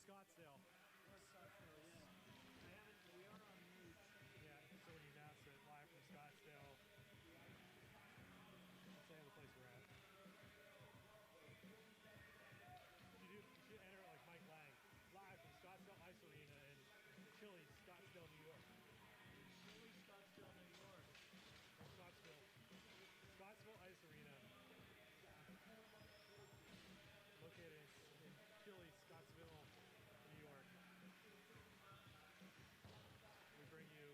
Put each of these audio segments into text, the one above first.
Scottsdale. We are on mute. Yeah, so when you announce it live from Scottsdale, that's the only place we're at. You should enter it like Mike Lang, live from Scottsdale Ice Arena in chilly Scottsdale, New York. Chilly Scottsdale, New York. From Scottsdale Ice Arena, located in chilly Scottsville, New York. We bring you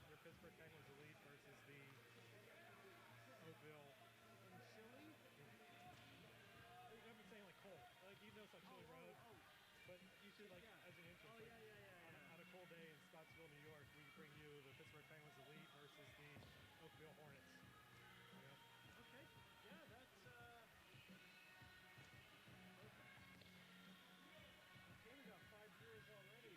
your Pittsburgh Penguins Elite versus the Oakville. In chilly? I'm saying like cold. Like you know it's on Chilly Road, but you should like as an entrance. On a cold day in Scottsville, New York, we bring you the Pittsburgh Penguins Elite versus the Oakville Hornets. Okay. Yeah, that's okay, we got 5 viewers already.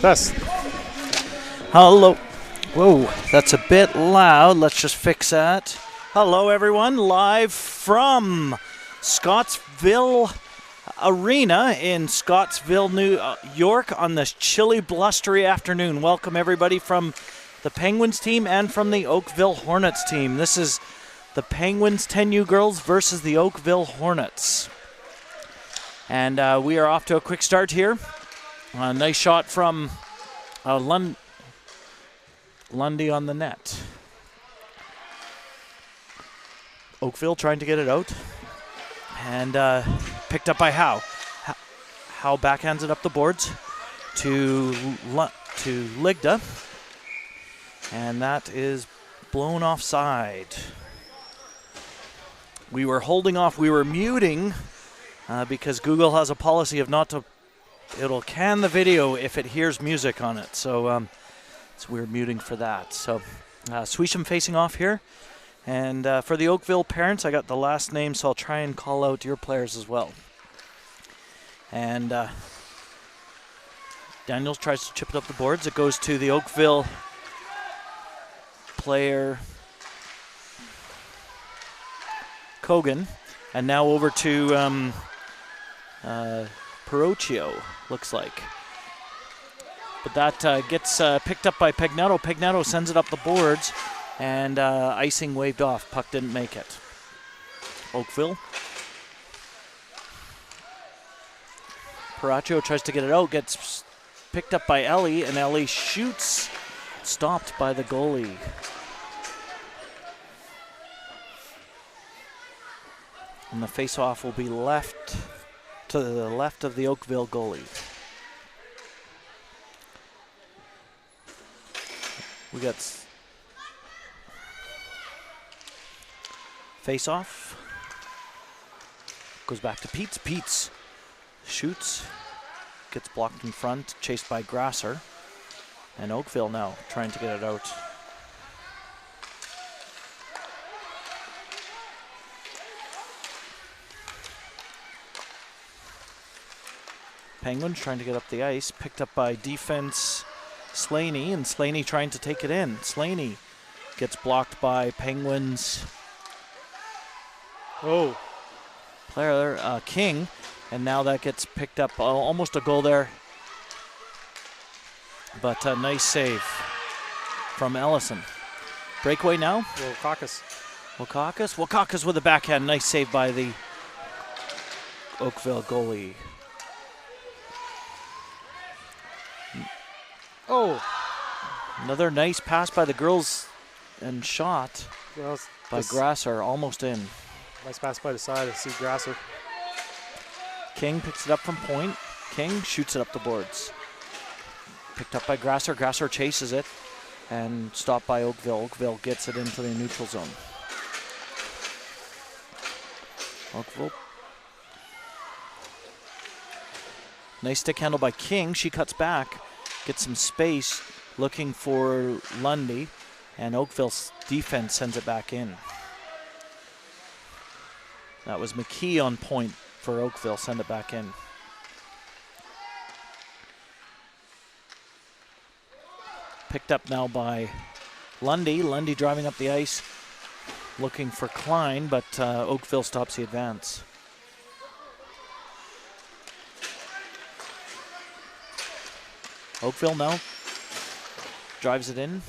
Test. Hello. Whoa, that's a bit loud. Let's just fix that. Hello, everyone. Live from Scottsville Arena in Scottsville, New York on this chilly, blustery afternoon. Welcome, everybody, from the Penguins team and from the Oakville Hornets team. This is the Penguins 10U girls versus the Oakville Hornets. And we are off to a quick start here. A nice shot from Lundy on the net. Oakville trying to get it out. And picked up by Howe. Howe backhands it up the boards to Ligda. And that is blown offside. We were holding off. We were muting because Google has a policy of not to. It'll can the video if it hears music on it. So we're muting for that. So Swisham facing off here. And for the Oakville parents, I got the last name, so I'll try and call out your players as well. And Daniels tries to chip it up the boards. It goes to the Oakville player Kogan. And now over to Perocchio, looks like. But that gets picked up by Pegnetto. Pegnetto sends it up the boards, and icing waved off. Puck didn't make it. Oakville. Perocchio tries to get it out, gets picked up by Ellie, and Ellie shoots, stopped by the goalie. And the face-off will be left to the left of the Oakville goalie. We got face-off. Goes back to Peets. Peets shoots, gets blocked in front, chased by Grasser. And Oakville now trying to get it out. Penguins trying to get up the ice, picked up by defense Slaney, and Slaney trying to take it in. Slaney gets blocked by Penguins player King, and now that gets picked up. Almost a goal there, but a nice save from Ellison. Breakaway now. Wakakis with a backhand. Nice save by the Oakville goalie. Another nice pass by the girls and shot by Grasser, almost in. Nice pass by the side of Steve Grasser. King picks it up from point. King shoots it up the boards. Picked up by Grasser. Grasser chases it and stopped by Oakville. Oakville gets it into the neutral zone. Oakville. Nice stick handle by King. She cuts back. Gets some space, looking for Lundy, and Oakville's defense sends it back in. That was McKee on point for Oakville, send it back in. Picked up now by Lundy. Lundy driving up the ice, looking for Klein, but Oakville stops the advance. Oakville now drives it in.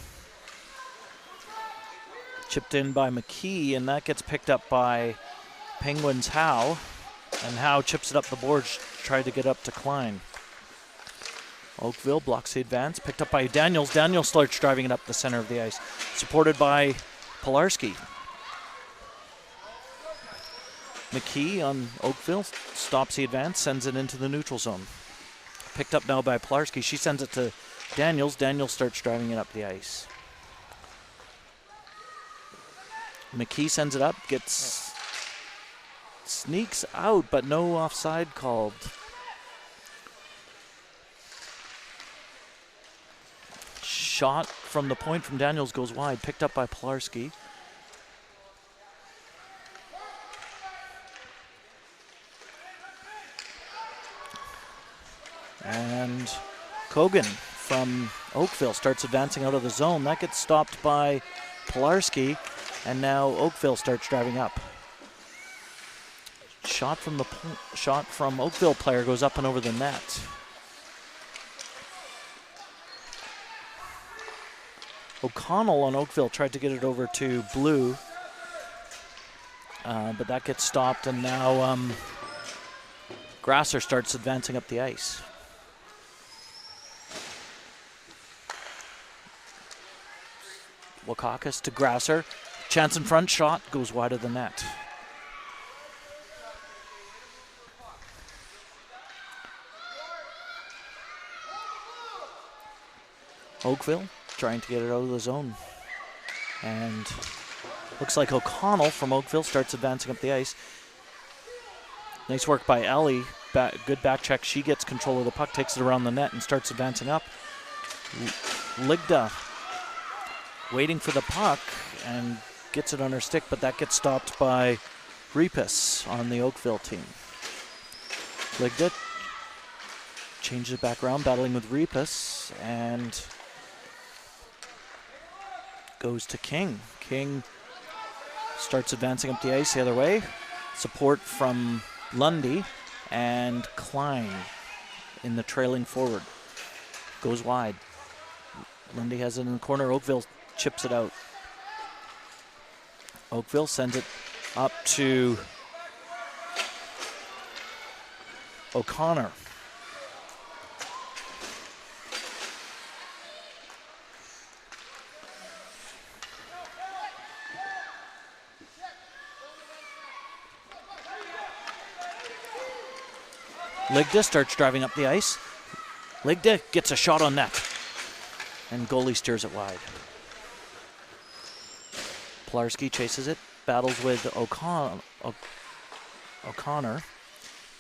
Chipped in by McKee, and that gets picked up by Penguins Howe. And Howe chips it up the boards, tried to get up to Klein. Oakville blocks the advance, picked up by Daniels. Daniels starts driving it up the center of the ice, supported by Pilarski. McKee on Oakville stops the advance, sends it into the neutral zone. Picked up now by Pilarski. She sends it to Daniels. Daniels starts driving it up the ice. McKee sends it up, sneaks out, but no offside called. Shot from the point from Daniels goes wide, picked up by Pilarski. And Kogan from Oakville starts advancing out of the zone. That gets stopped by Pilarski, and now Oakville starts driving up. Shot from Oakville player goes up and over the net. O'Connell on Oakville tried to get it over to Blue, but that gets stopped, and now Grasser starts advancing up the ice. Wakakis to Grasser. Chance in front, shot goes wide of the net. Oakville trying to get it out of the zone. And looks like O'Connell from Oakville starts advancing up the ice. Nice work by Ellie. Good back check. She gets control of the puck, takes it around the net, and starts advancing up. Ligda waiting for the puck and gets it on her stick, but that gets stopped by Repus on the Oakville team. Ligda changes it back around, battling with Repus, and goes to King. King starts advancing up the ice the other way. support from Lundy and Klein in the trailing forward. Goes wide. Lundy has it in the corner. Oakville chips it out. Oakville sends it up to O'Connor. Ligda starts driving up the ice. Ligda gets a shot on net. And goalie steers it wide. Pilarski chases it, battles with O'Connor.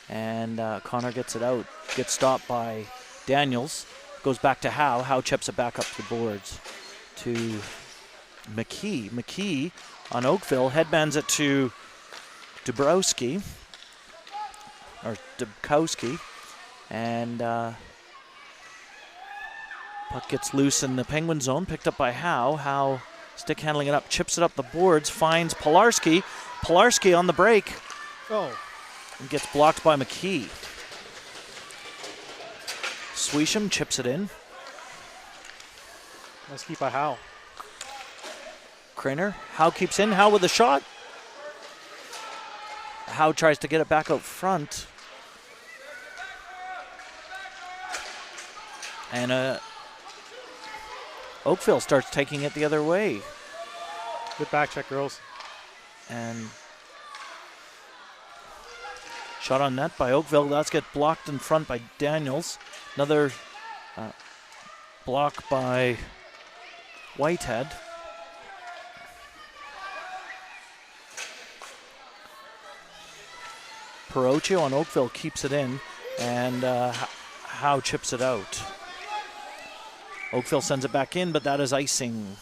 And Connor gets it out. Gets stopped by Daniels. Goes back to Howe. Howe chips it back up to the boards. To McKee. McKee on Oakville headbands it to Dabrowski. Or Dubkowski. And puck gets loose in the Penguin zone, picked up by Howe. Howe stick handling it up, chips it up the boards, finds Pilarski. Pilarski on the break. Oh. And gets blocked by McKee. Swisham chips it in. Nice keep by Howe. Craner. Howe keeps in. Howe with a shot. Howe tries to get it back out front. And Oakville starts taking it the other way. Good back check, girls. And shot on net by Oakville. That's get blocked in front by Daniels. Another block by Whitehead. Perocchio on Oakville keeps it in, and Howe chips it out. Oakville sends it back in, but that is icing.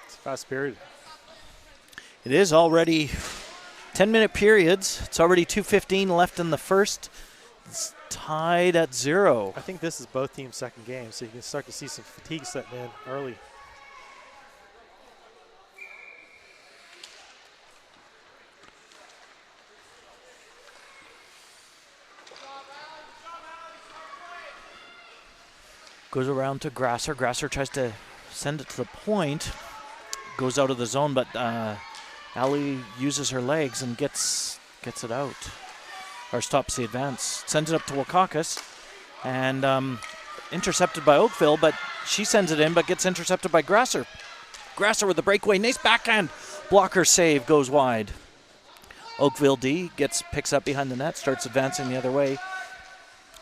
It's a fast period. It is already 10-minute periods. It's already 2:15 left in the first. It's tied at 0. I think this is both teams' second game, so you can start to see some fatigue setting in early. Goes around to Grasser. Grasser tries to send it to the point. Goes out of the zone, but Ali uses her legs and gets it out. Or stops the advance. Sends it up to Wakakis. And intercepted by Oakville, but she sends it in, but gets intercepted by Grasser. Grasser with the breakaway. Nice backhand. Blocker save. Goes wide. Oakville D picks up behind the net. Starts advancing the other way.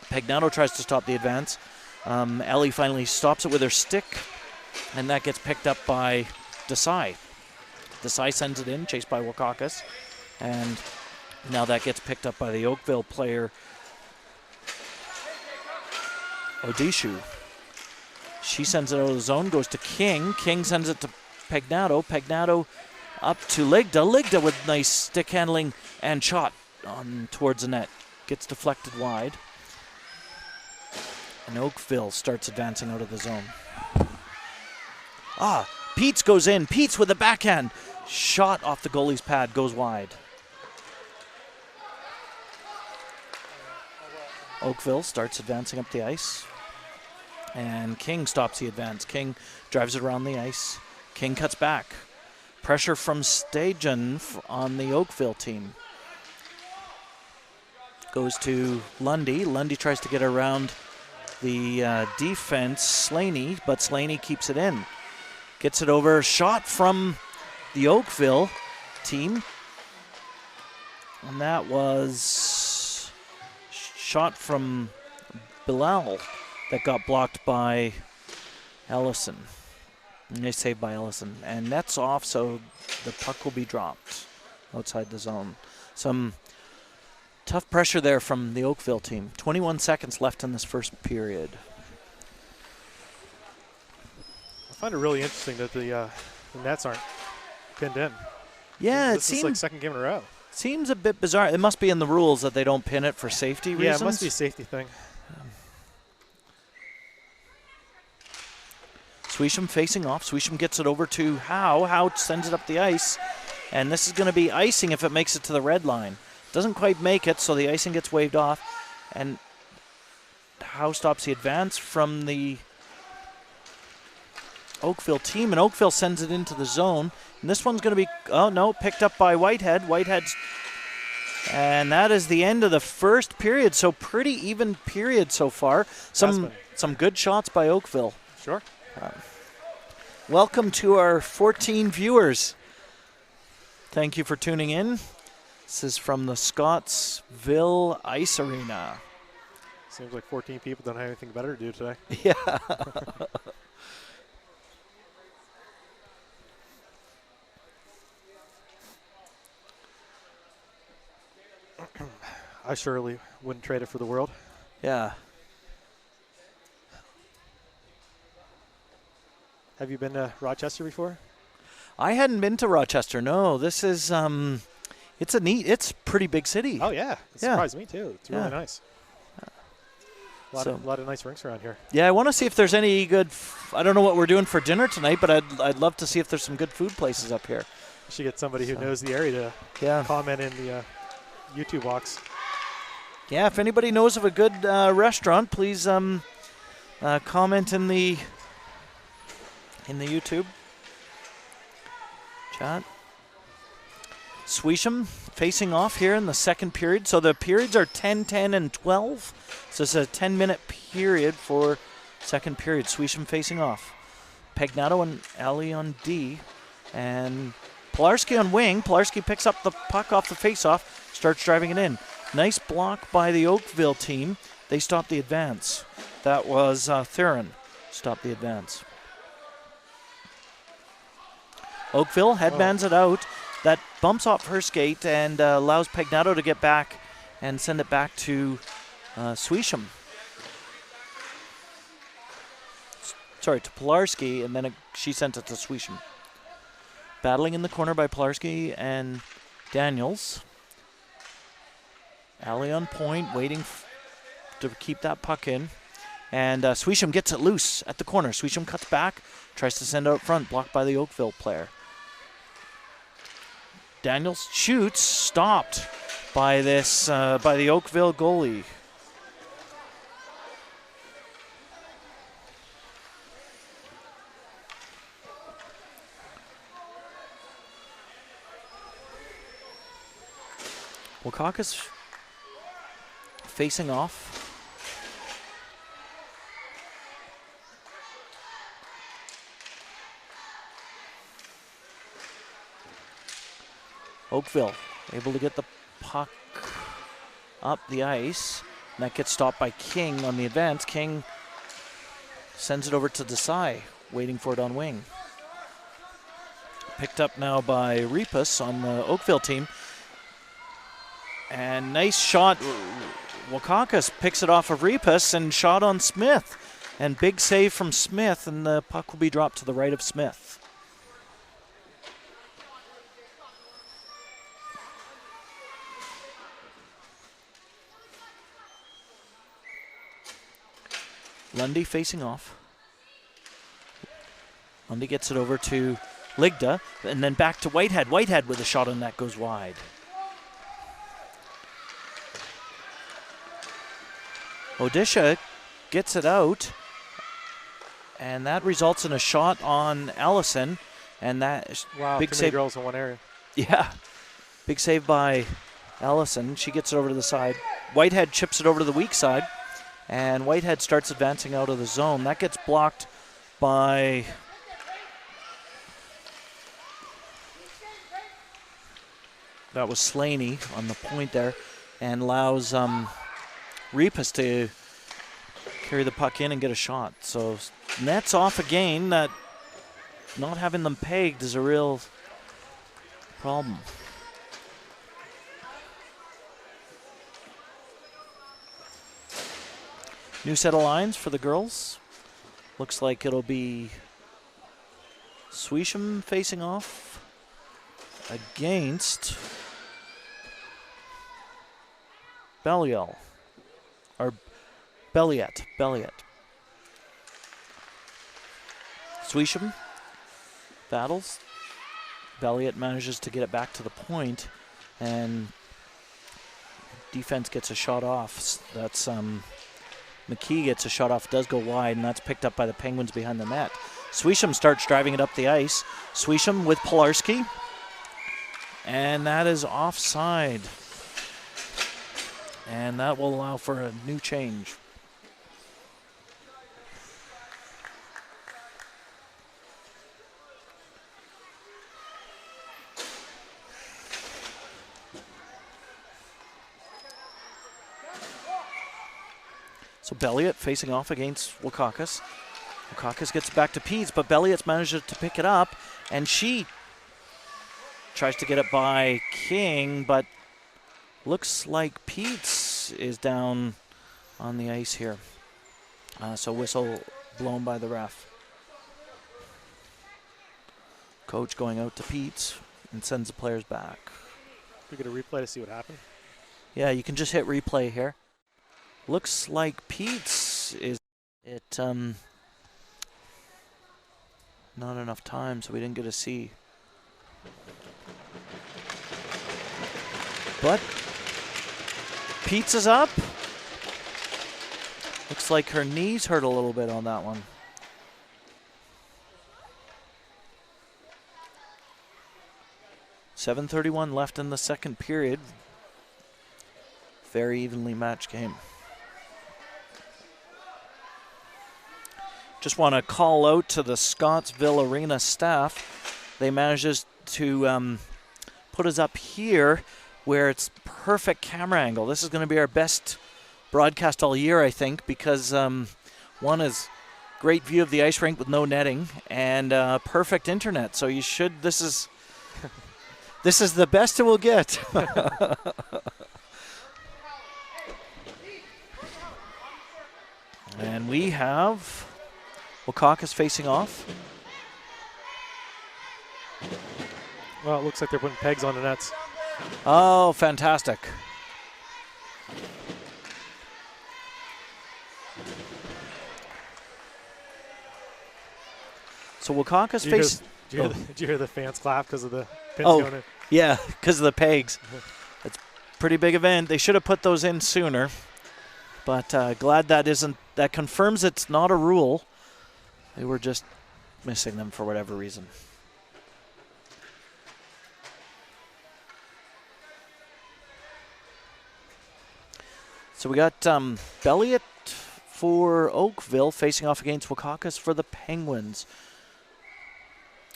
Pagnato tries to stop the advance. Ellie finally stops it with her stick, and that gets picked up by Desai. Desai sends it in, chased by Wakakis, and now that gets picked up by the Oakville player, Odishu. She sends it out of the zone, goes to King. King sends it to Pagnato. Pagnato up to Ligda. Ligda with nice stick handling and shot on towards the net. Gets deflected wide. And Oakville starts advancing out of the zone. Peets goes in. Peets with a backhand. Shot off the goalie's pad, goes wide. Oakville starts advancing up the ice. And King stops the advance. King drives it around the ice. King cuts back. Pressure from Stajan on the Oakville team. Goes to Lundy. Lundy tries to get around the defense, Slaney, but Slaney keeps it in. Gets it over. Shot from the Oakville team. And that was shot from Bilal that got blocked by Ellison. Nice save by Ellison. And that's off, so the puck will be dropped outside the zone. Some tough pressure there from the Oakville team. 21 seconds left in this first period. I find it really interesting that the nets aren't pinned in. Yeah, this is like second game in a row. Seems a bit bizarre. It must be in the rules that they don't pin it for safety reasons. Yeah, it must be a safety thing. Swisham facing off. Swisham gets it over to Howe. Howe sends it up the ice. And this is going to be icing if it makes it to the red line. Doesn't quite make it, so the icing gets waved off. And Howe stops the advance from the Oakville team. And Oakville sends it into the zone. And this one's going to be, oh no, picked up by Whitehead. Whitehead's, and that is the end of the first period. So pretty even period so far. Some good shots by Oakville. Sure. Welcome to our 14 viewers. Thank you for tuning in. This is from the Scottsville Ice Arena. Seems like 14 people don't have anything better to do today. Yeah. I surely wouldn't trade it for the world. Yeah. Have you been to Rochester before? I hadn't been to Rochester. No, this is it's a pretty big city. Oh yeah, it surprised me too. It's really nice. A lot of nice rinks around here. Yeah, I want to see if there's any good. I don't know what we're doing for dinner tonight, but I'd love to see if there's some good food places up here. We should get somebody who knows the area to comment in the YouTube box. Yeah, if anybody knows of a good restaurant, please comment in the YouTube chat. Swisham facing off here in the second period. So the periods are 10, 10, and 12. So it's a 10-minute period for second period. Swisham facing off. Pagnato and Ali on D. And Pilarski on wing. Pilarski picks up the puck off the face-off, starts driving it in. Nice block by the Oakville team. They stopped the advance. That was Theron stopped the advance. Oakville headbands it out. That bumps off her skate and allows Pagnato to get back and send it back to Swisham. Sorry, to Pilarski, and then she sent it to Swisham. Battling in the corner by Pilarski and Daniels. Alley on point, waiting to keep that puck in. And Swisham gets it loose at the corner. Swisham cuts back, tries to send it out front, blocked by the Oakville player. Daniels shoots, stopped by by the Oakville goalie. Wakaka's facing off. Oakville able to get the puck up the ice. And that gets stopped by King on the advance. King sends it over to Desai, waiting for it on wing. Picked up now by Repus on the Oakville team. And nice shot. Wakakas picks it off of Repus and shot on Smith. And big save from Smith, and the puck will be dropped to the right of Smith. Lundy facing off. Lundy gets it over to Ligda, and then back to Whitehead. Whitehead with a shot on that goes wide. Odisha gets it out, and that results in a shot on Allison, and that is big too many save. girls in one area. Yeah, big save by Allison. She gets it over to the side. Whitehead chips it over to the weak side. And Whitehead starts advancing out of the zone. That gets blocked by that was Slaney on the point there, and allows Repus to carry the puck in and get a shot. So nets off again. That not having them pegged is a real problem. New set of lines for the girls. Looks like it'll be Swisham facing off against Belliot. Or Belliet. Swisham battles. Belliot manages to get it back to the point, and defense gets a shot off. That's McKee gets a shot off, does go wide, and that's picked up by the Penguins behind the net. Swisham starts driving it up the ice. Swisham with Pilarski, and that is offside. And that will allow for a new change. So Belliot facing off against Wakakis. Wakakis gets back to Peets, but Belliot's manages to pick it up, and she tries to get it by King, but looks like Peets is down on the ice here. So whistle blown by the ref. Coach going out to Peets and sends the players back. We get a replay to see what happened. Yeah, you can just hit replay here. Looks like Peets is not enough time, so we didn't get to see. But Peets is up. Looks like her knees hurt a little bit on that one. .7:31 left in the second period. Very evenly matched game. Just want to call out to the Scottsville Arena staff. They managed to put us up here where it's perfect camera angle. This is going to be our best broadcast all year, I think, because one is great view of the ice rink with no netting and perfect internet. So you should. This is the best it will get. And we have Wakakis facing off. Well, it looks like they're putting pegs on the nets. Oh, fantastic. So Wakakis face. Did you hear the fans clap because of the pins going in? Yeah, because of the pegs. It's a pretty big event. They should have put those in sooner. But glad that confirms it's not a rule. They were just missing them for whatever reason. So we got Belliot for Oakville facing off against Wakakis for the Penguins.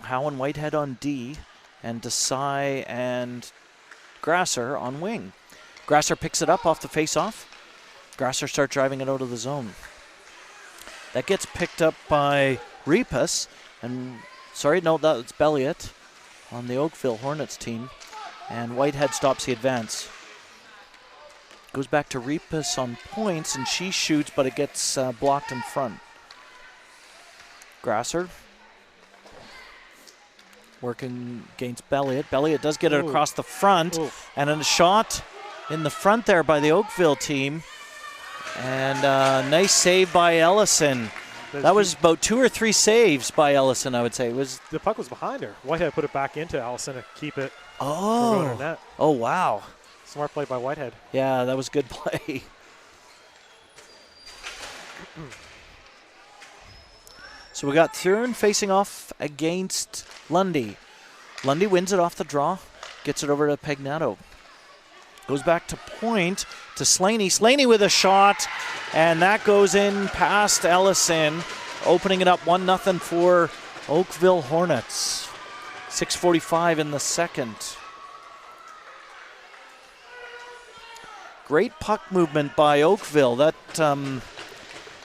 Howe and Whitehead on D, and Desai and Grasser on wing. Grasser picks it up off the face-off. Grasser starts driving it out of the zone. That gets picked up by Repas, and that's Belliot on the Oakville Hornets team, and Whitehead stops the advance. Goes back to Repas on points, and she shoots, but it gets blocked in front. Grasser working against Belliot. Belliot does get it across the front, and then a shot in the front there by the Oakville team. And nice save by Ellison. That was about 2 or 3 saves by Ellison, I would say. The puck was behind her. Whitehead put it back into Ellison to keep it from going in net. Oh, wow. Smart play by Whitehead. Yeah, that was good play. So we got Thurin facing off against Lundy. Lundy wins it off the draw, gets it over to Pagnato. Goes back to point to Slaney. Slaney with a shot, and that goes in past Ellison, opening it up 1-0 for Oakville Hornets. 6:45 in the second. Great puck movement by Oakville. That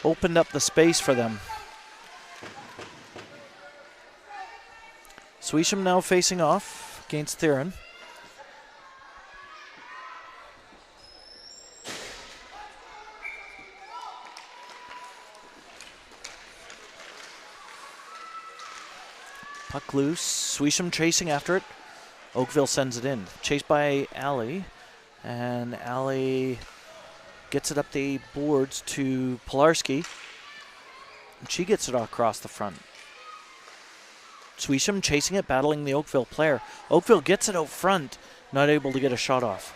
opened up the space for them. Swisham now facing off against Thurin. Puck loose. Swisham chasing after it. Oakville sends it in. Chased by Alley. And Alley gets it up the boards to Pilarski. And she gets it across the front. Swisham chasing it, battling the Oakville player. Oakville gets it out front, not able to get a shot off.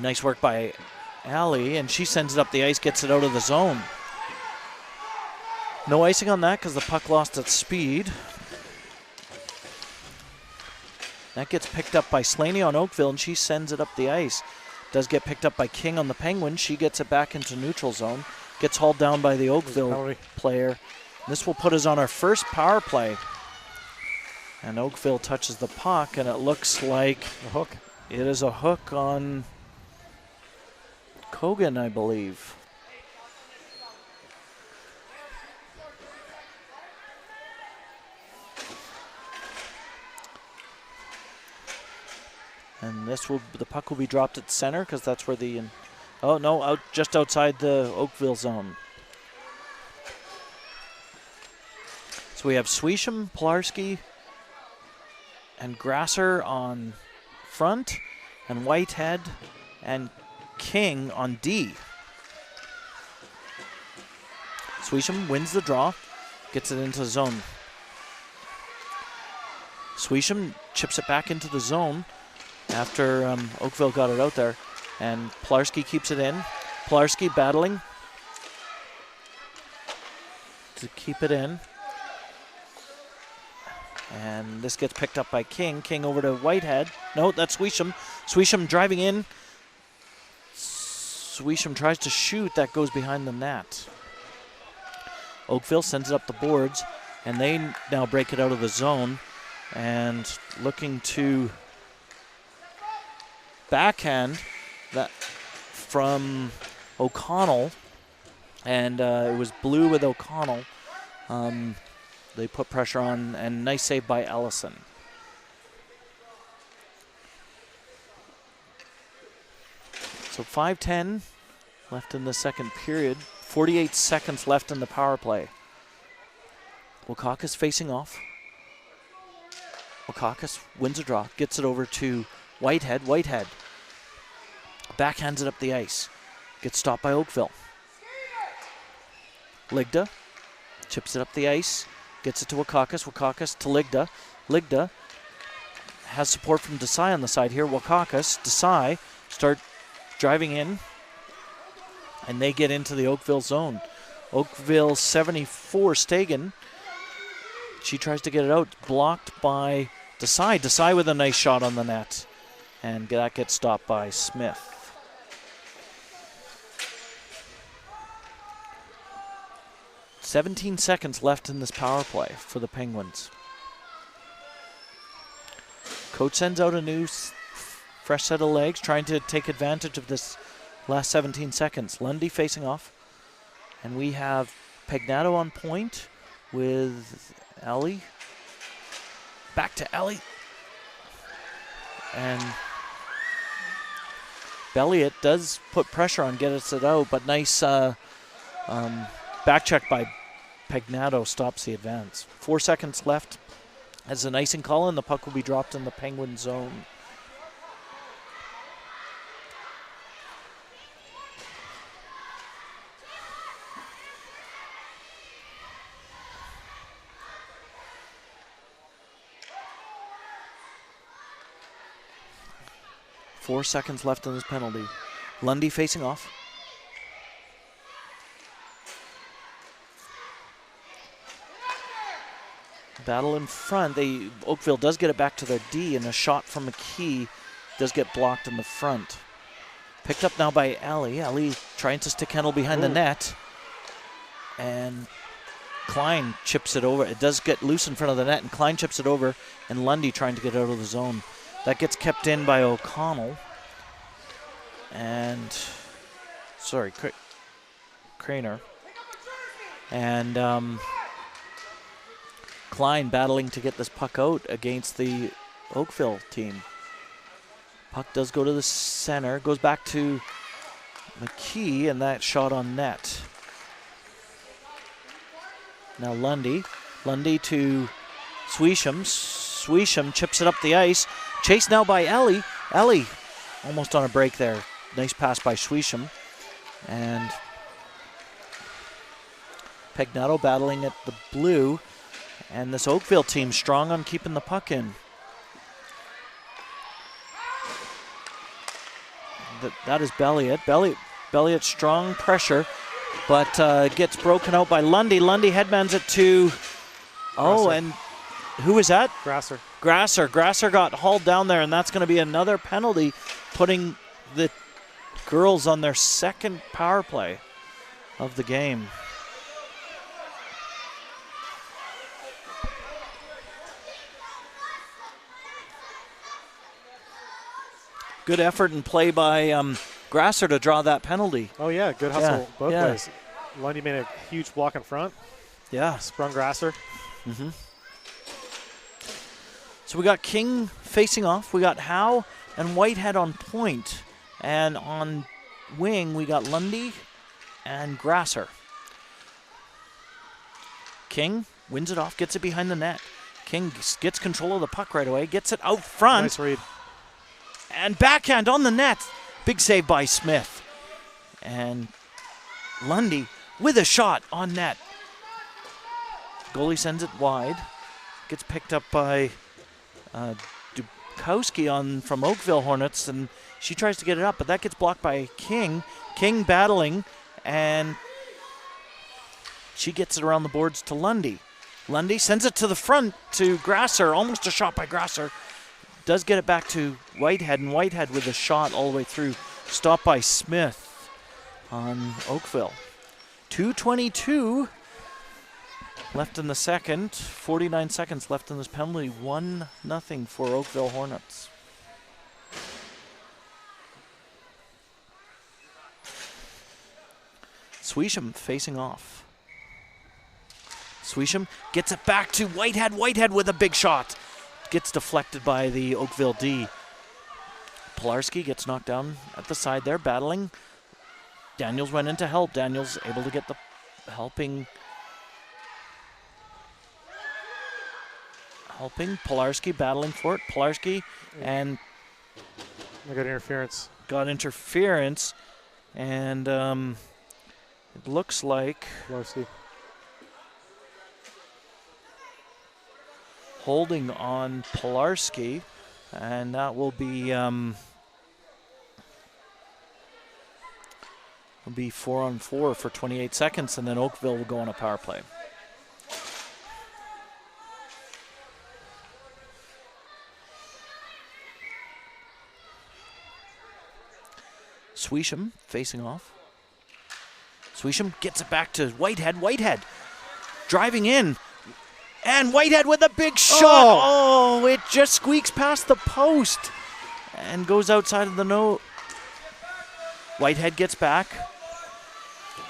Nice work by Allie, and she sends it up the ice, gets it out of the zone. No icing on that because the puck lost its speed. That gets picked up by Slaney on Oakville, and she sends it up the ice. Does get picked up by King on the Penguins. She gets it back into neutral zone. Gets hauled down by the Oakville player. This will put us on our first power play. And Oakville touches the puck, and it looks like A hook. it is a hook on Kogan, I believe. And the puck will be dropped at center because that's where just outside the Oakville zone. So we have Swisham, Pilarski, and Grasser on front, and Whitehead and King on D. Swisham wins the draw, gets it into the zone. Swisham chips it back into the zone after Oakville got it out there, and Pilarski keeps it in. Pilarski battling to keep it in. And this gets picked up by King. King over to Whitehead. No, that's Swisham. Swisham driving in. Swisham tries to shoot. That goes behind the net. Oakville sends it up the boards, and they now break it out of the zone. And looking to backhand that from O'Connell. And it was blue with O'Connell. They put pressure on, and nice save by Ellison. So 5:10 left in the second period. 48 seconds left in the power play. Wakakis facing off. Wakakis wins a draw, gets it over to Whitehead. Whitehead backhands it up the ice. Gets stopped by Oakville. Ligda chips it up the ice. Gets it to Wakakis. Wakakis to Ligda. Ligda has support from Desai on the side here. Wakakis, Desai start driving in, and they get into the Oakville zone. Oakville 74, Stegen. She tries to get it out. Blocked by Desai. Desai with a nice shot on the net. And that gets stopped by Smith. 17 seconds left in this power play for the Penguins. Coach sends out a new fresh set of legs, trying to take advantage of this last 17 seconds. Lundy facing off. And we have Pagnato on point with Ellie. Back to Ellie. And Belliot does put pressure on, gets it out, but nice back check by Pagnato stops the advance. 4 seconds left as an icing call, and the puck will be dropped in the Penguin zone. Four seconds left in this penalty. Lundy facing off. Battle in front. Oakville does get it back to their D, and a shot from McKee does get blocked in the front. Picked up now by Allie. Allie trying to stick handle behind the net. And Klein chips it over. It does get loose in front of the net, and Klein chips it over, and Lundy trying to get out of the zone. That gets kept in by O'Connell. And, sorry, Craner. And Klein battling to get this puck out against the Oakville team. Puck does go to the center, goes back to McKee, and that shot on net. Now Lundy to Swisham. Swisham chips it up the ice. Chased now by Ellie. Ellie almost on a break there. Nice pass by Swisham. And Pagnato battling at the blue. And this Oakville team strong on keeping the puck in. That is Belliot. Belliot strong pressure, but gets broken out by Lundy. Lundy headmans it to, Grasser. And who was that? Grasser. Grasser got hauled down there, and that's going to be another penalty, putting the girls on their second power play of the game. Good effort and play by Grasser to draw that penalty. Oh, yeah, good hustle both yeah. ways. Lundy made a huge block in front. Yeah. Sprung Grasser. Mm-hmm. So we got King facing off. We got Howe and Whitehead on point. And on wing, we got Lundy and Grasser. King wins it off, gets it behind the net. King gets control of the puck right away, gets it out front. Nice read. And backhand on the net. Big save by Smith. And Lundy with a shot on net. Goalie sends it wide. Gets picked up by Dubkowski from Oakville Hornets, and she tries to get it up, but that gets blocked by King. King battling, and she gets it around the boards to Lundy. Lundy sends it to the front to Grasser. Almost a shot by Grasser. Does get it back to Whitehead, and Whitehead with a shot all the way through. Stopped by Smith on Oakville. 2:22 left in the second. 49 seconds left in this penalty. 1-0 for Oakville Hornets. Swisham facing off. Swisham gets it back to Whitehead. Whitehead with a big shot. Gets deflected by the Oakville D. Pilarski gets knocked down at the side there, battling. Daniels went in to help. Daniels able to get the helping. Pilarski battling for it. Pilarski and I got interference. And it looks like Pilarski. holding on Pilarski, and that will be 4-on-4 for 28 seconds, and then Oakville will go on a power play. Swisham facing off. Swisham gets it back to Whitehead. Whitehead driving in. And Whitehead with a big shot. Oh, it just squeaks past the post and goes outside of the net. Whitehead gets back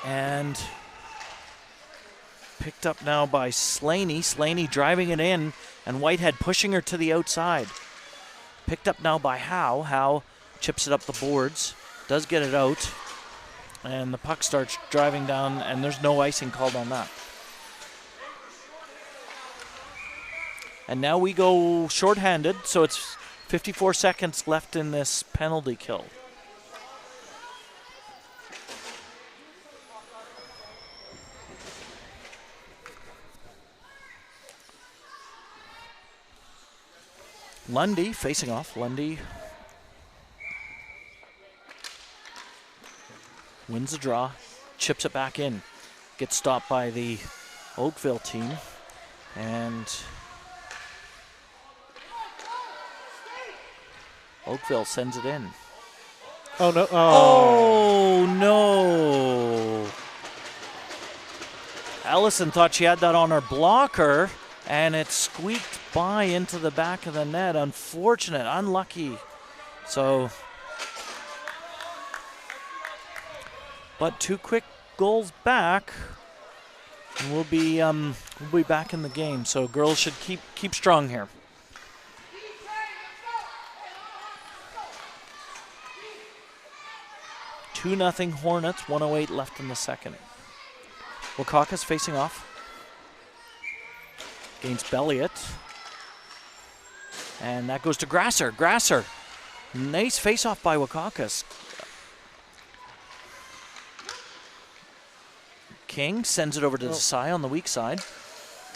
and picked up now by Slaney. Slaney driving it in, and Whitehead pushing her to the outside. Picked up now by Howe. Howe chips it up the boards, does get it out, and the puck starts driving down, and there's no icing called on that. And now we go shorthanded, so it's 54 seconds left in this penalty kill. Lundy facing off. Lundy wins the draw, chips it back in, gets stopped by the Oakville team, and Oakville sends it in. Oh, no. Oh, no. Allison thought she had that on her blocker, and it squeaked by into the back of the net. Unfortunate, unlucky. So, but 2 quick goals back, and we'll be back in the game. So girls should keep strong here. 2-0 Hornets, 1:08 left in the second. Wakaka's facing off against Belliot. And that goes to Grasser. Grasser, nice face-off by Wakaka's. King sends it over to Desai on the weak side.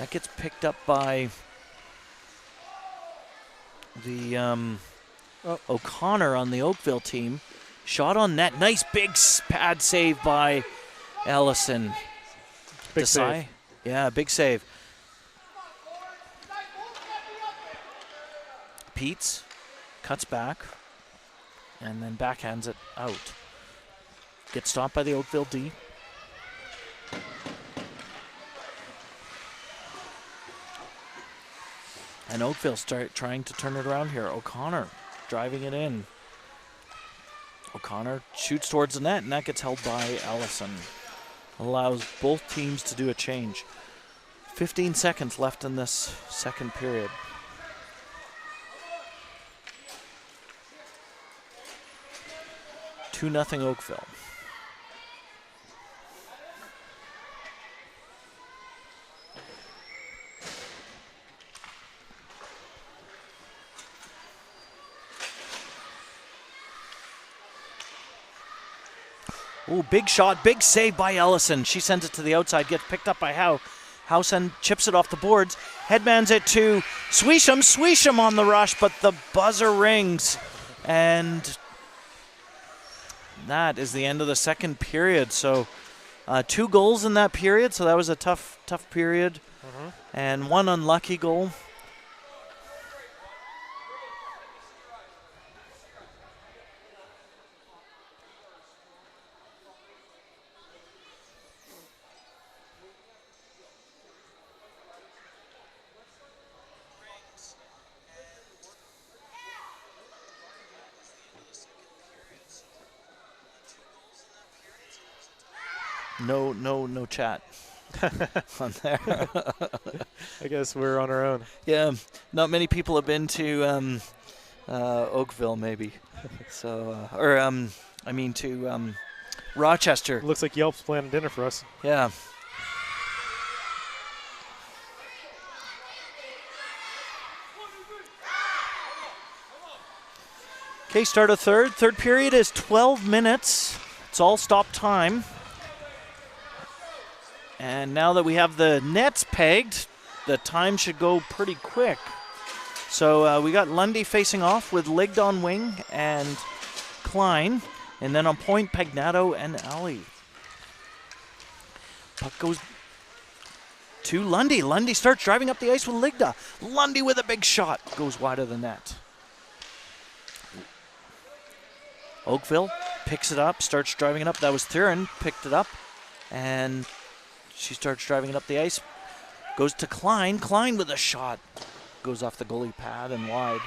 That gets picked up by the O'Connor on the Oakville team. Shot on net. Nice big pad save by Ellison. Big save. Yeah, big save. Peets cuts back and then backhands it out. Gets stopped by the Oakville D. And Oakville start trying to turn it around here. O'Connor driving it in. O'Connor shoots towards the net, and that gets held by Ellison. Allows both teams to do a change. 15 seconds left in this second period. Two 2-0 Oakville. Ooh, big shot, big save by Ellison. She sends it to the outside, gets picked up by Howe. Howe chips it off the boards, headmans it to Sweesham. Sweesham on the rush, but the buzzer rings. And that is the end of the second period. So 2 goals in that period, so that was a tough period. And 1 unlucky goal. No chat on there. I guess we're on our own. Yeah, not many people have been to Oakville, maybe. So, to Rochester. Looks like Yelp's planning dinner for us. Yeah. Okay, start of third. Third period is 12 minutes. It's all stop time. And now that we have the nets pegged, the time should go pretty quick. So we got Lundy facing off with Ligd on wing and Klein. And then on point, Pagnato and Ali. Puck goes to Lundy. Lundy starts driving up the ice with Ligda. Lundy with a big shot. Goes wide of the net. Oakville picks it up, starts driving it up. That was Thurin, picked it up. And she starts driving it up the ice. Goes to Klein. Klein with a shot. Goes off the goalie pad and wide.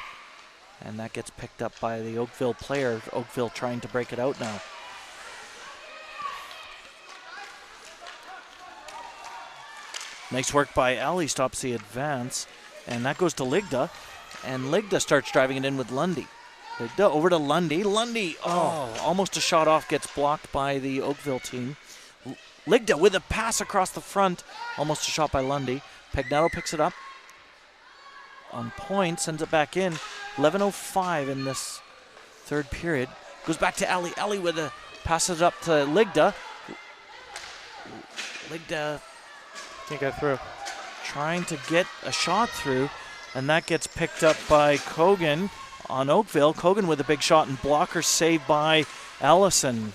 And that gets picked up by the Oakville player. Oakville trying to break it out now. Nice work by Ali. Stops the advance. And that goes to Ligda. And Ligda starts driving it in with Lundy. Ligda over to Lundy. Lundy, almost a shot off. Gets blocked by the Oakville team. Ligda with a pass across the front. Almost a shot by Lundy. Pagnato picks it up. On point, sends it back in. 11:05 in this third period. Goes back to Ali. Ali with a passes it up to Ligda. Ligda can't get through. Trying to get a shot through, and that gets picked up by Kogan on Oakville. Kogan with a big shot and blocker saved by Ellison.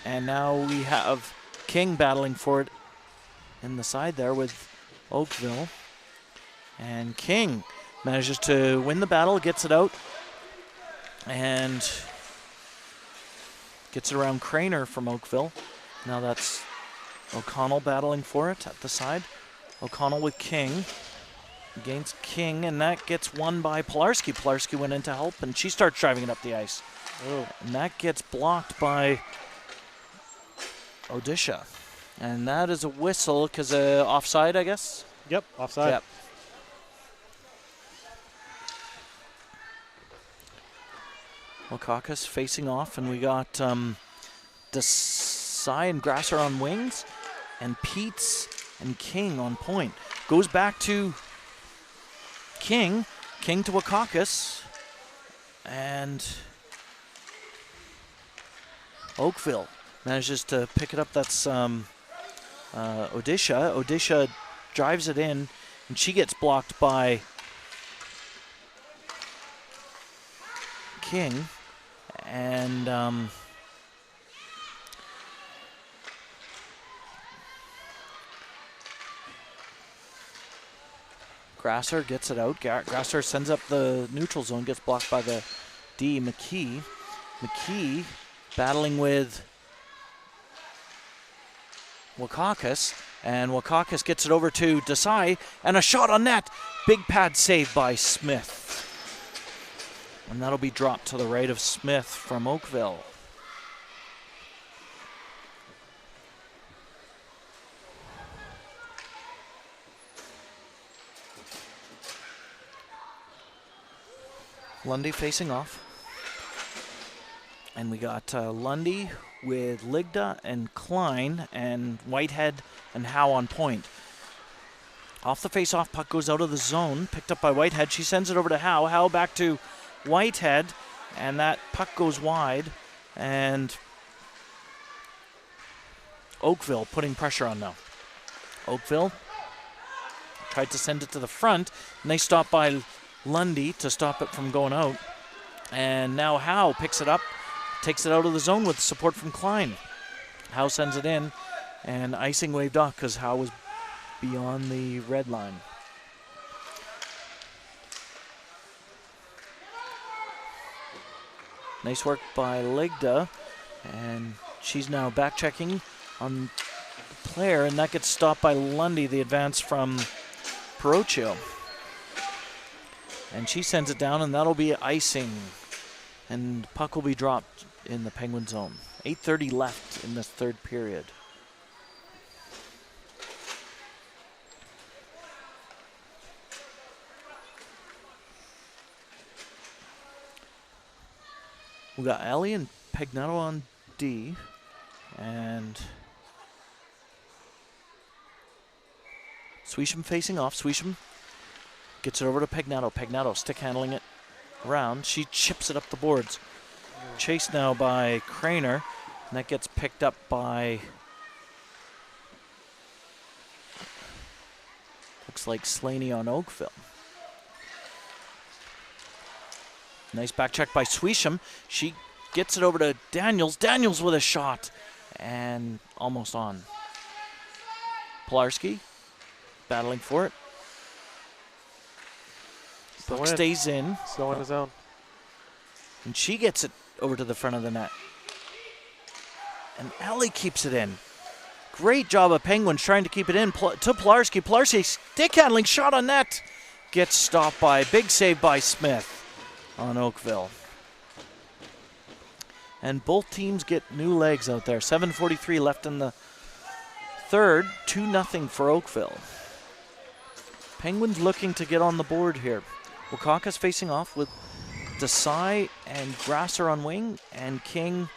And now we have King battling for it in the side there with Oakville. And King manages to win the battle, gets it out, and gets it around Craner from Oakville. Now that's O'Connell battling for it at the side. O'Connell with King. Against King, and that gets won by Pilarski. Pilarski went in to help, and she starts driving it up the ice. Oh. And that gets blocked by Odisha. And that is a whistle because offside, I guess? Yep, offside. Yep. Wakakis facing off, and we got Desai and Grasser on wings, and Peets and King on point. Goes back to King. King to Wakakis. And Oakville manages to pick it up. That's Odisha. Odisha drives it in, and she gets blocked by King. And Grasser gets it out. Grasser sends up the neutral zone, gets blocked by the D, McKee. McKee battling with Wakakis, and Wakakis gets it over to Desai, and a shot on net. Big pad save by Smith. And that'll be dropped to the right of Smith from Oakville. Lundy facing off. And we got Lundy with Ligda and Klein and Whitehead and Howe on point. Off the face-off, puck goes out of the zone, picked up by Whitehead. She sends it over to Howe. Howe back to Whitehead, and that puck goes wide. And Oakville putting pressure on now. Oakville tried to send it to the front. Nice stop by Lundy to stop it from going out. And now Howe picks it up, takes it out of the zone with support from Klein. Howe sends it in, and icing waved off because Howe was beyond the red line. Nice work by Ligda, and she's now back checking on the player, and that gets stopped by Lundy, the advance from Perocchio. And she sends it down, and that'll be icing. And puck will be dropped in the Penguin zone. 8:30 left in the third period. We got Ellie and Pagnetto on D. And Swisham facing off. Swisham gets it over to Pagnetto. Pagnetto stick handling it around. She chips it up the boards. Chased now by Craner. And that gets picked up by, looks like Slaney on Oakville. Nice back check by Swisham. She gets it over to Daniels. Daniels with a shot. And almost on. Pilarski battling for it. Puck stays in. Still in the zone. And she gets it over to the front of the net. And Ellie keeps it in. Great job of Penguins trying to keep it in to Pilarski. Pilarski stick handling, shot on net. Gets stopped by, big save by Smith on Oakville. And both teams get new legs out there. 7:43 left in the third. 2-0 for Oakville. Penguins looking to get on the board here. Wakakis facing off with Desai and Grasser on wing, and King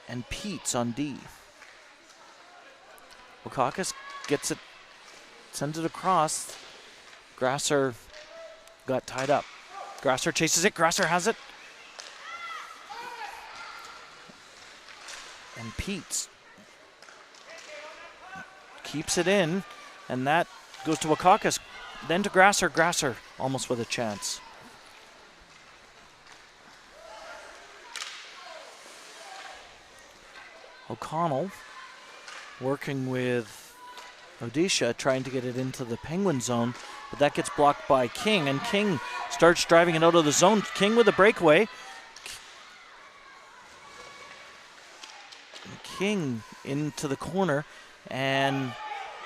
and Peets on D. Wakakis gets it, sends it across. Grasser got tied up. Grasser chases it. Grasser has it. And Peets keeps it in, and that goes to Wakakis. Then to Grasser. Grasser almost with a chance. O'Connell working with Odisha, trying to get it into the Penguin zone, but that gets blocked by King, and King starts driving it out of the zone. King with a breakaway. King into the corner, and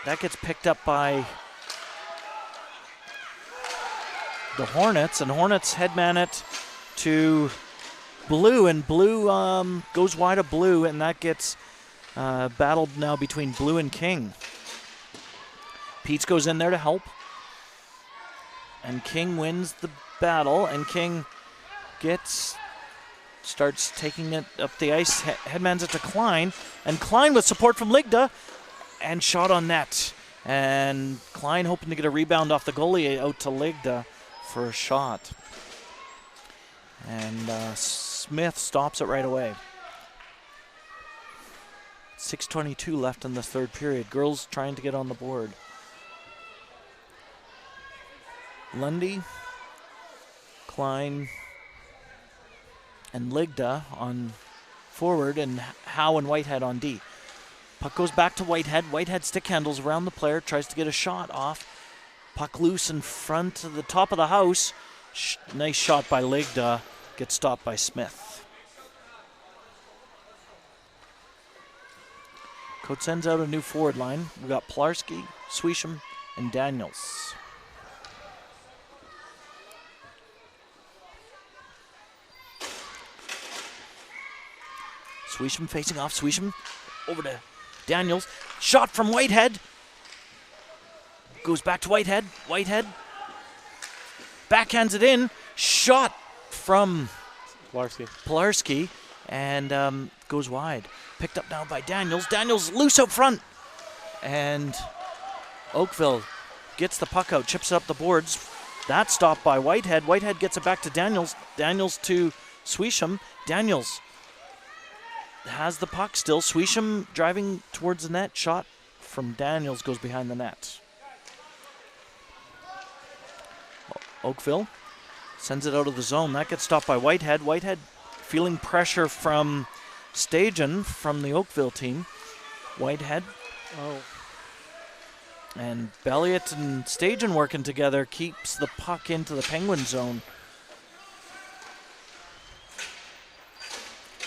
that gets picked up by the Hornets, and Hornets headman it to Blue, and Blue goes wide of Blue, and that gets battled now between Blue and King. Peets goes in there to help, and King wins the battle, and King starts taking it up the ice, headmans it to Klein, and Klein with support from Ligda, and shot on net. And Klein hoping to get a rebound off the goalie out to Ligda for a shot. And Smith stops it right away. 6:22 left in the third period. Girls trying to get on the board. Lundy, Klein, and Ligda on forward, and Howe and Whitehead on D. Puck goes back to Whitehead. Whitehead stick handles around the player, tries to get a shot off. Puck loose in front of the top of the house. Nice shot by Ligda. Gets stopped by Smith. Coach sends out a new forward line. We got Plarski, Swisham, and Daniels. Swisham facing off. Swisham over to Daniels. Shot from Whitehead. Goes back to Whitehead. Whitehead backhands it in. Shot from Plarski and goes wide. Picked up now by Daniels. Daniels loose out front. And Oakville gets the puck out, chips it up the boards. That's stopped by Whitehead. Whitehead gets it back to Daniels. Daniels to Swisham. Daniels has the puck still. Swisham driving towards the net. Shot from Daniels goes behind the net. Oakville sends it out of the zone. That gets stopped by Whitehead. Whitehead feeling pressure from Stajan from the Oakville team. Whitehead. And Belliot and Stajan working together keeps the puck into the Penguin zone.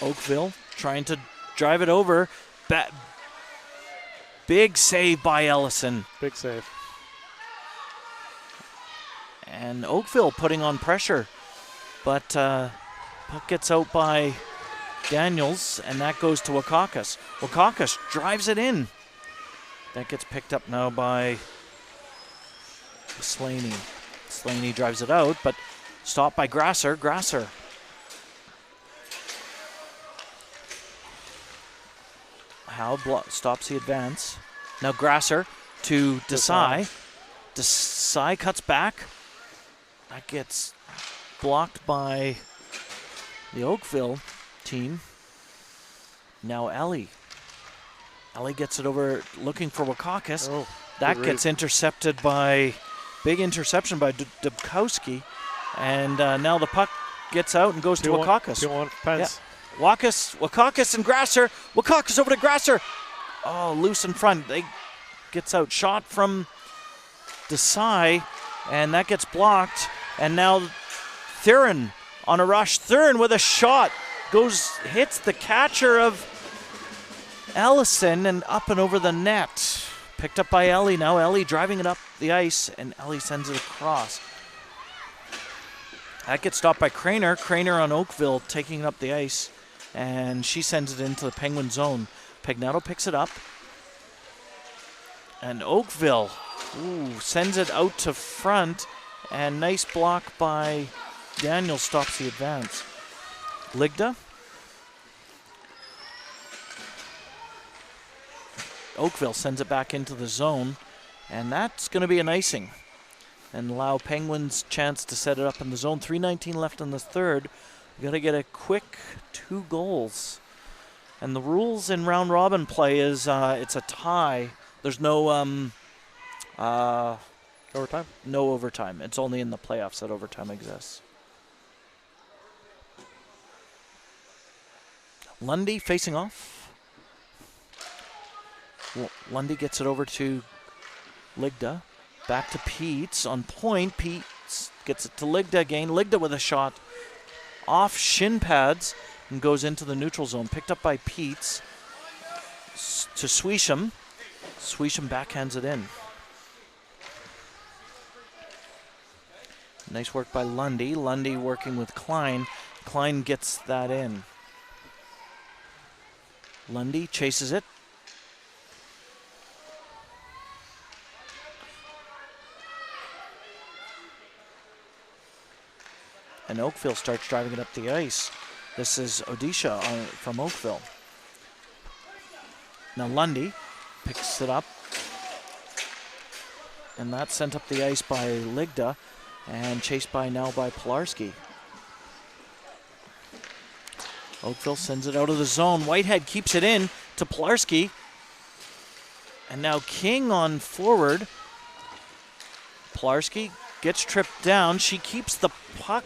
Oakville trying to drive it over. Big save by Ellison. Big save. And Oakville putting on pressure. But puck gets out by Daniels, and that goes to Wakakis. Wakakis drives it in. That gets picked up now by Slaney. Slaney drives it out, but stopped by Grasser. Grasser. Howe stops the advance. Now Grasser to Desai. Desai cuts back. That gets blocked by the Oakville team. Now Ellie. Ellie gets it over looking for Wakakis. That gets intercepted by, big interception by Dubkowski. And now the puck gets out and goes to Wakakis. Wakakis and Grasser. Wakakis over to Grasser. Oh, loose in front. They gets out. Shot from Desai, and that gets blocked. And now Thurin on a rush. Thurin with a shot hits the catcher of Ellison and up and over the net. Picked up by Ellie now. Ellie driving it up the ice, and Ellie sends it across. That gets stopped by Craner. Craner on Oakville taking it up the ice, and she sends it into the Penguin zone. Pagnato picks it up, and Oakville sends it out to front, and nice block by Daniel stops the advance. Ligda. Oakville sends it back into the zone, and that's going to be an icing and allow Penguins chance to set it up in the zone. 3:19 left in the third. We got to get a quick 2 goals. And the rules in round robin play is it's a tie. There's no overtime. No overtime. It's only in the playoffs that overtime exists. Lundy facing off. Lundy gets it over to Ligda. Back to Peets on point. Peets gets it to Ligda again. Ligda with a shot off shin pads and goes into the neutral zone. Picked up by Peets to Swisham. Swisham backhands it in. Nice work by Lundy. Lundy working with Klein. Klein gets that in. Lundy chases it. And Oakville starts driving it up the ice. This is Odisha from Oakville. Now Lundy picks it up. And that's sent up the ice by Ligda and chased now by Pilarski. Oakville sends it out of the zone. Whitehead keeps it in. to Pilarski. And now King on forward. Pilarski gets tripped down. She keeps the puck,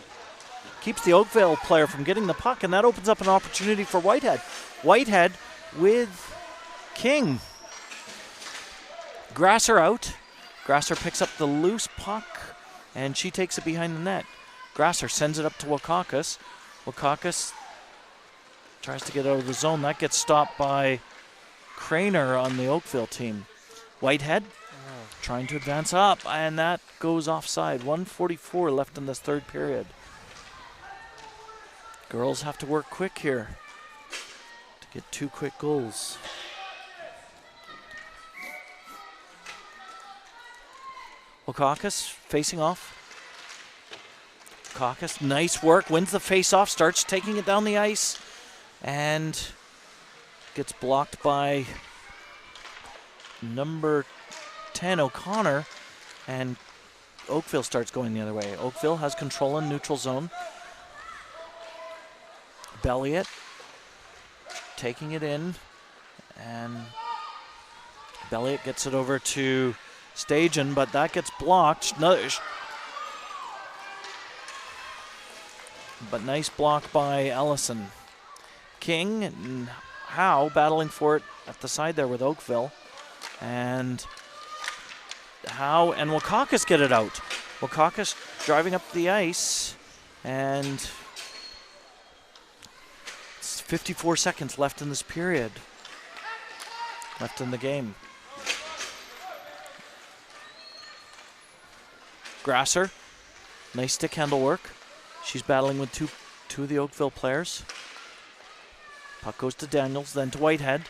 keeps the Oakville player from getting the puck, and that opens up an opportunity for Whitehead. Whitehead with King. Grasser out. Grasser picks up the loose puck, and she takes it behind the net. Grasser sends it up to Wakakis. Wakakis tries to get out of the zone. That gets stopped by Craner on the Oakville team. Whitehead trying to advance up, and that goes offside. 1:44 left in this third period. Girls have to work quick here to get 2 quick goals. Wakakis facing off. Wakakis, nice work, wins the face-off, starts taking it down the ice, and gets blocked by number 10, O'Connor, and Oakville starts going the other way. Oakville has control in neutral zone. Belliot taking it in, and Belliot gets it over to Stajan, but that gets blocked. But nice block by Ellison. King and Howe battling for it at the side there with Oakville. And Howe and Wakakis get it out. Wakakis driving up the ice, and it's 54 seconds left in this period. Left in the game. Grasser, nice stick handle work. She's battling with two of the Oakville players. Puck goes to Daniels, then to Whitehead.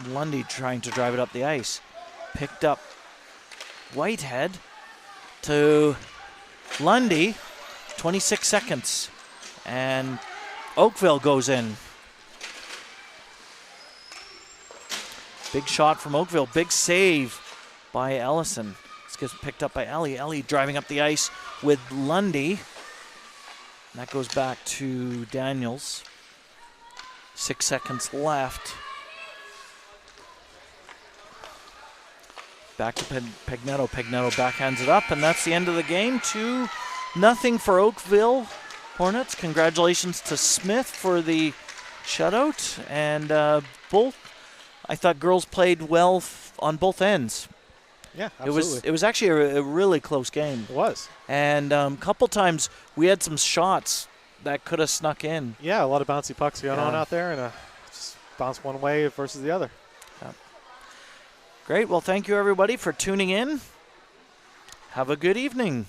Lundy trying to drive it up the ice. Picked up Whitehead to Lundy. 26 seconds. And Oakville goes in. Big shot from Oakville. Big save by Ellison. This gets picked up by Ellie. Ellie driving up the ice with Lundy. And that goes back to Daniels. 6 seconds left. Back to Pegnetto. Pegnetto backhands it up, and that's the end of the game. 2-0 for Oakville Hornets. Congratulations to Smith for the shutout. And I thought girls played well on both ends. Yeah, absolutely. It was actually a really close game. It was. And a couple times we had some shots that could have snuck in. Yeah, a lot of bouncy pucks going on out there, and just bounce one way versus the other. Yeah. Great. Well, thank you, everybody, for tuning in. Have a good evening.